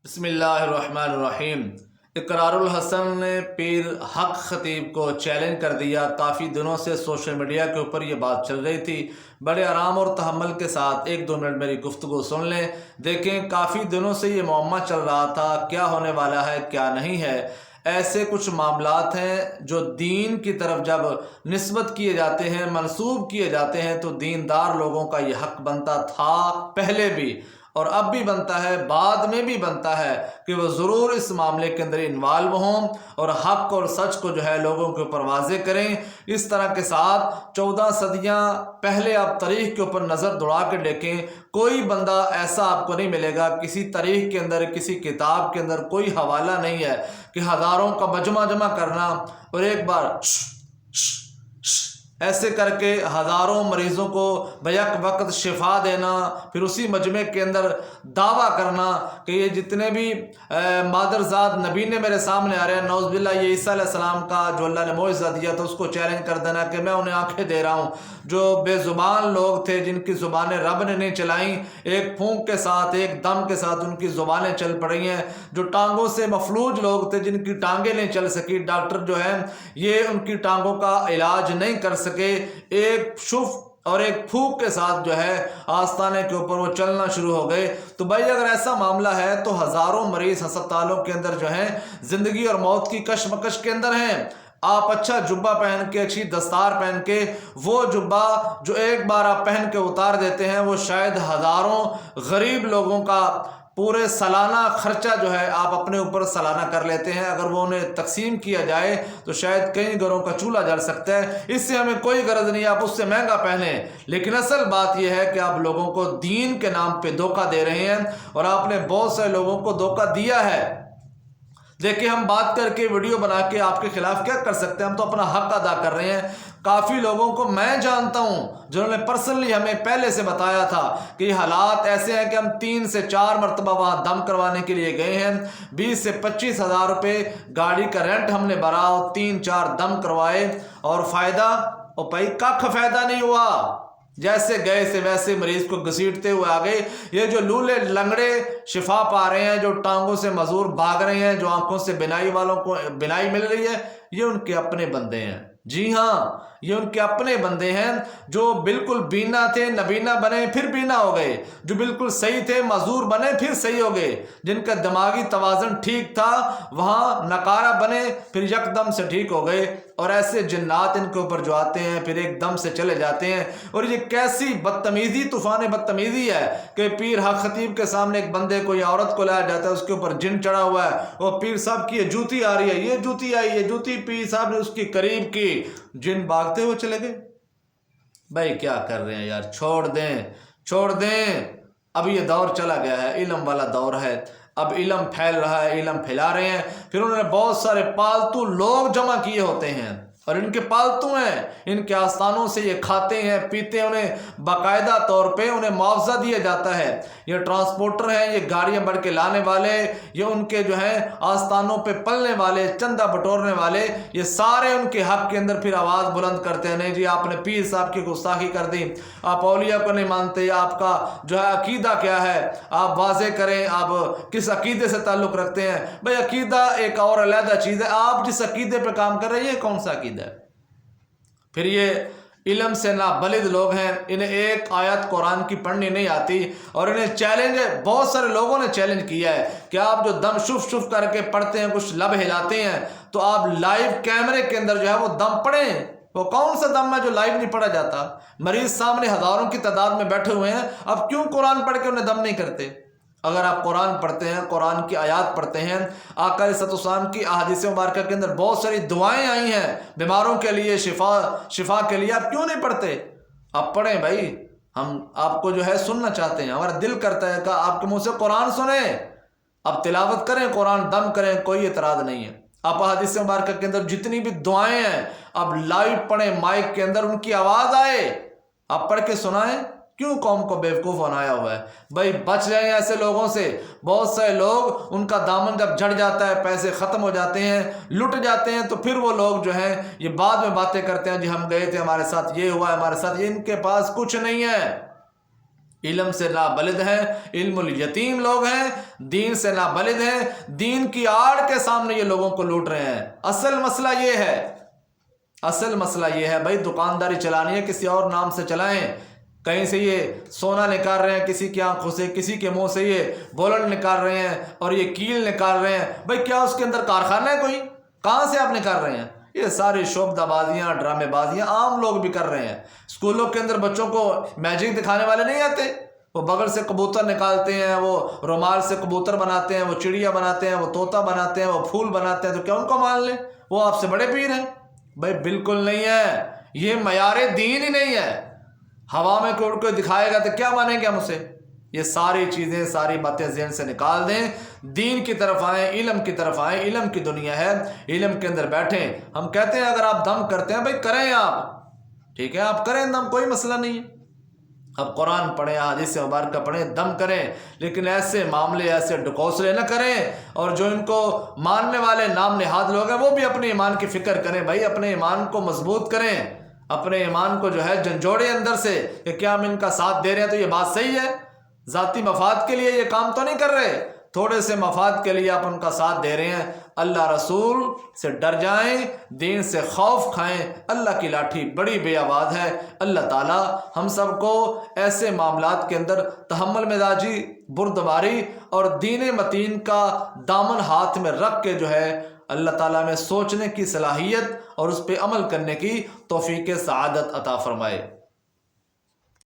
بسم اللہ الرحمن الرحیم۔ اقرار الحسن نے پیر حق خطیب کو چیلنج کر دیا۔ کافی دنوں سے سوشل میڈیا کے اوپر یہ بات چل رہی تھی۔ بڑے آرام اور تحمل کے ساتھ 1-2 منٹ میری گفتگو سن لیں۔ دیکھیں کافی دنوں سے یہ معمہ چل رہا تھا، کیا ہونے والا ہے کیا نہیں ہے۔ ایسے کچھ معاملات ہیں جو دین کی طرف جب نسبت کیے جاتے ہیں، منسوب کیے جاتے ہیں، تو دیندار لوگوں کا یہ حق بنتا تھا پہلے بھی، اور اب بھی بنتا ہے، بعد میں بھی بنتا ہے کہ وہ ضرور اس معاملے کے اندر انوالو ہوں اور حق اور سچ کو جو ہے لوگوں کے اوپر واضح کریں۔ اس طرح کے ساتھ 14 صدیاں پہلے آپ تاریخ کے اوپر نظر دوڑا کے دیکھیں، کوئی بندہ ایسا آپ کو نہیں ملے گا، کسی تاریخ کے اندر، کسی کتاب کے اندر کوئی حوالہ نہیں ہے کہ ہزاروں کا مجمع جمع کرنا اور ایک بار ایسے کر کے ہزاروں مریضوں کو بیک وقت شفا دینا، پھر اسی مجمع کے اندر دعویٰ کرنا کہ یہ جتنے بھی مادرزاد نبی نے میرے سامنے آ رہے ہیں، نعوذ باللہ یہ عیسیٰ علیہ السلام کا جو اللہ نے معجزہ دیا تو اس کو چیلنج کر دینا کہ میں انہیں آنکھیں دے رہا ہوں۔ جو بے زبان لوگ تھے، جن کی زبانیں رب نے نہیں چلائیں، ایک پھونک کے ساتھ، ایک دم کے ساتھ ان کی زبانیں چل پڑی ہیں۔ جو ٹانگوں سے مفلوج لوگ تھے، جن کی ٹانگیں نہیں چل سکی، ڈاکٹر جو ہیں یہ ان کی ٹانگوں کا علاج نہیں کر سکے، ایک شف اور ایک پھونک کے ساتھ جو ہے آستانے کے اوپر وہ چلنا شروع ہو گئے۔ تو بھائی اگر ایسا معاملہ ہے تو ہزاروں مریض ہسپتالوں کے اندر جو ہیں زندگی اور موت کی کشمکش کے اندر ہیں۔ آپ اچھا جبہ پہن کے، اچھی دستار پہن کے، وہ جبہ جو ایک بار آپ پہن کے اتار دیتے ہیں، وہ شاید ہزاروں غریب لوگوں کا پورے سالانہ خرچہ جو ہے آپ اپنے اوپر سالانہ کر لیتے ہیں۔ اگر وہ انہیں تقسیم کیا جائے تو شاید کئی گھروں کا چولہا جل سکتا ہے۔ اس سے ہمیں کوئی غرض نہیں، آپ اس سے مہنگا پہنیں، لیکن اصل بات یہ ہے کہ آپ لوگوں کو دین کے نام پہ دھوکہ دے رہے ہیں، اور آپ نے بہت سے لوگوں کو دھوکہ دیا ہے۔ دیکھیں ہم بات کر کے، ویڈیو بنا کے آپ کے خلاف کیا کر سکتے ہیں؟ ہم تو اپنا حق ادا کر رہے ہیں۔ کافی لوگوں کو میں جانتا ہوں جنہوں نے پرسنلی ہمیں پہلے سے بتایا تھا کہ یہ حالات ایسے ہیں کہ ہم 3 سے 4 مرتبہ وہاں دم کروانے کے لیے گئے ہیں، 20 سے 25 ہزار روپے گاڑی کا رینٹ ہم نے بھرا اور 3-4 دم کروائے، اور فائدہ اور بھائی ککھ فائدہ نہیں ہوا۔ جیسے گئے سے ویسے مریض کو گھسیٹتے ہوئے آ گئے۔ یہ جو لولے لنگڑے شفا پا رہے ہیں، جو ٹانگوں سے معذور بھاگ رہے ہیں، جو آنکھوں سے بینائی والوں کو بینائی مل رہی ہے، یہ ان کے اپنے بندے ہیں۔ جی ہاں، یہ ان کے اپنے بندے ہیں۔ جو بالکل بینا تھے نبینا بنے پھر بینا ہو گئے، جو بالکل صحیح تھے معذور بنے پھر صحیح ہو گئے، جن کا دماغی توازن ٹھیک تھا وہاں نقارہ بنے پھر یکدم سے ٹھیک ہو گئے۔ اور ایسے جنات ان کے اوپر جو آتے ہیں پھر ایک دم سے چلے جاتے ہیں۔ اور یہ کیسی بدتمیزی، طوفان بدتمیزی ہے کہ پیر حق خطیب کے سامنے ایک بندے کو یا عورت کو لایا جاتا ہے، اس کے اوپر جن چڑھا ہوا ہے، وہ پیر صاحب کی یہ جوتی آ رہی ہے، یہ جوتی آئی، یہ جوتی پیر صاحب نے اس کی قریب کی، جن بھاگتے ہوئے چلے گئے۔ بھائی کیا کر رہے ہیں یار؟ چھوڑ دیں، چھوڑ دیں۔ اب یہ دور چلا گیا ہے، علم والا دور ہے، اب علم پھیل رہا ہے، علم پھیلا رہے ہیں۔ پھر انہوں نے بہت سارے پالتو لوگ جمع کیے ہوتے ہیں، اور ان کے پالتو ہیں، ان کے آستانوں سے یہ کھاتے ہیں پیتے ہیں، انہیں باقاعدہ طور پہ انہیں معاوضہ دیا جاتا ہے۔ یہ ٹرانسپورٹر ہیں، یہ گاڑیاں بڑھ کے لانے والے، یہ ان کے جو ہیں آستانوں پہ پلنے والے، چندہ بٹورنے والے، یہ سارے ان کے حق کے اندر پھر آواز بلند کرتے ہیں، نہیں جی آپ نے پیر صاحب کی گستاخی کر دی، آپ اولیاء کو نہیں مانتے، آپ کا جو ہے عقیدہ کیا ہے، آپ واضح کریں، آپ کس عقیدے سے تعلق رکھتے ہیں۔ بھائی عقیدہ ایک اور علیحدہ چیز ہے، آپ جس عقیدے پہ کام کر رہے ہیں یہ کون سا عقیدہ ہے؟ پھر یہ علم سے نابلد لوگ ہیں، انہیں ایک آیت قرآن کی پڑھنی نہیں آتی، اور انہیں چیلنج ہے، بہت سارے لوگوں نے چیلنج کیا ہے کہ آپ جو دم شف شف کر کے پڑھتے ہیں، کچھ لب ہلاتے ہیں، تو آپ لائیو کیمرے کے اندر جو ہے وہ دم پڑھیں۔ وہ کون سا دم ہے جو لائیو نہیں پڑھا جاتا؟ مریض سامنے ہزاروں کی تعداد میں بیٹھے ہوئے ہیں، اب کیوں قرآن پڑھ کے انہیں دم نہیں کرتے؟ اگر آپ قرآن پڑھتے ہیں، قرآن کی آیات پڑھتے ہیں، آقا علیہ السلام کی احادیث مبارکہ کے اندر بہت ساری دعائیں آئی ہیں بیماروں کے لیے، شفا کے لیے، آپ کیوں نہیں پڑھتے؟ آپ پڑھیں بھائی، ہم آپ کو جو ہے سننا چاہتے ہیں، ہمارا دل کرتا ہے کہ آپ کے منہ سے قرآن سنیں، آپ تلاوت کریں، قرآن دم کریں، کوئی اعتراض نہیں ہے۔ آپ احادیث مبارکہ کے اندر جتنی بھی دعائیں ہیں آپ لائیو پڑھیں، مائک کے اندر ان کی آواز آئے، آپ پڑھ کے سنائیں۔ کیوں قوم کو بیوقوف بنایا ہوا ہے؟ بھائی بچ جائیں ایسے لوگوں سے۔ بہت سارے لوگ ان کا دامن جب جھڑ جاتا ہے، پیسے ختم ہو جاتے ہیں، لٹ جاتے ہیں، تو پھر وہ لوگ جو ہیں یہ بعد میں باتیں کرتے ہیں، جی ہم گئے تھے، ہمارے ساتھ یہ ہوا، ہمارے ساتھ یہ۔ ان کے پاس کچھ نہیں ہے، علم سے نابلد ہیں، علم الیتیم لوگ ہیں، دین سے نابلد ہیں، دین کی آڑ کے سامنے یہ لوگوں کو لوٹ رہے ہیں۔ اصل مسئلہ یہ ہے، اصل مسئلہ یہ ہے بھائی دکانداری چلانی ہے کسی اور نام سے چلائیں، کہیں سے یہ سونا نکال رہے ہیں کسی کی آنکھوں سے، کسی کے منہ سے یہ بولن نکال رہے ہیں اور یہ کیل نکال رہے ہیں، بھائی کیا اس کے اندر کارخانہ ہے کوئی؟ کہاں سے آپ نکال رہے ہیں؟ یہ ساری شعبدہ بازیاں، ڈرامے بازیاں عام لوگ بھی کر رہے ہیں۔ اسکولوں کے اندر بچوں کو میجک دکھانے والے نہیں آتے، وہ بغل سے کبوتر نکالتے ہیں، وہ رومال سے کبوتر بناتے ہیں، وہ چڑیا بناتے ہیں، وہ طوطا بناتے ہیں، وہ پھول بناتے ہیں، تو کیا ان کو مان لیں؟ وہ آپ سے بڑے پیر ہیں؟ بھائی بالکل نہیں ہے، یہ معیار دین ہی نہیں ہے۔ ہوا میں کوئی کوئی دکھائے گا تو کیا مانیں گے ہم اسے؟ یہ ساری چیزیں، ساری باتیں ذہن سے نکال دیں، دین کی طرف آئیں، علم کی طرف آئیں۔ علم کی دنیا ہے، علم کے اندر بیٹھیں۔ ہم کہتے ہیں اگر آپ دم کرتے ہیں بھائی کریں، آپ ٹھیک ہے آپ کریں دم، کوئی مسئلہ نہیں ہے، اب قرآن پڑھیں، حدیث مبارکہ پڑھیں، دم کریں، لیکن ایسے معاملے، ایسے ڈکوسلے نہ کریں۔ اور جو ان کو ماننے والے نام نہاد لوگ ہیں وہ بھی اپنے ایمان کی فکر کریں، بھائی اپنے ایمان کو مضبوط کریں، اپنے ایمان کو جو ہے جھنجھوڑیں اندر سے کہ کیا ہم ان کا ساتھ دے رہے ہیں تو یہ بات صحیح ہے؟ ذاتی مفاد کے لیے یہ کام تو نہیں کر رہے، تھوڑے سے مفاد کے لیے آپ ان کا ساتھ دے رہے ہیں۔ اللہ رسول سے ڈر جائیں، دین سے خوف کھائیں، اللہ کی لاٹھی بڑی بے آواز ہے۔ اللہ تعالی ہم سب کو ایسے معاملات کے اندر تحمل مزاجی، بردباری اور دین متین کا دامن ہاتھ میں رکھ کے جو ہے اللہ تعالیٰ میں سوچنے کی صلاحیت اور اس پہ عمل کرنے کی توفیق سعادت عطا فرمائے۔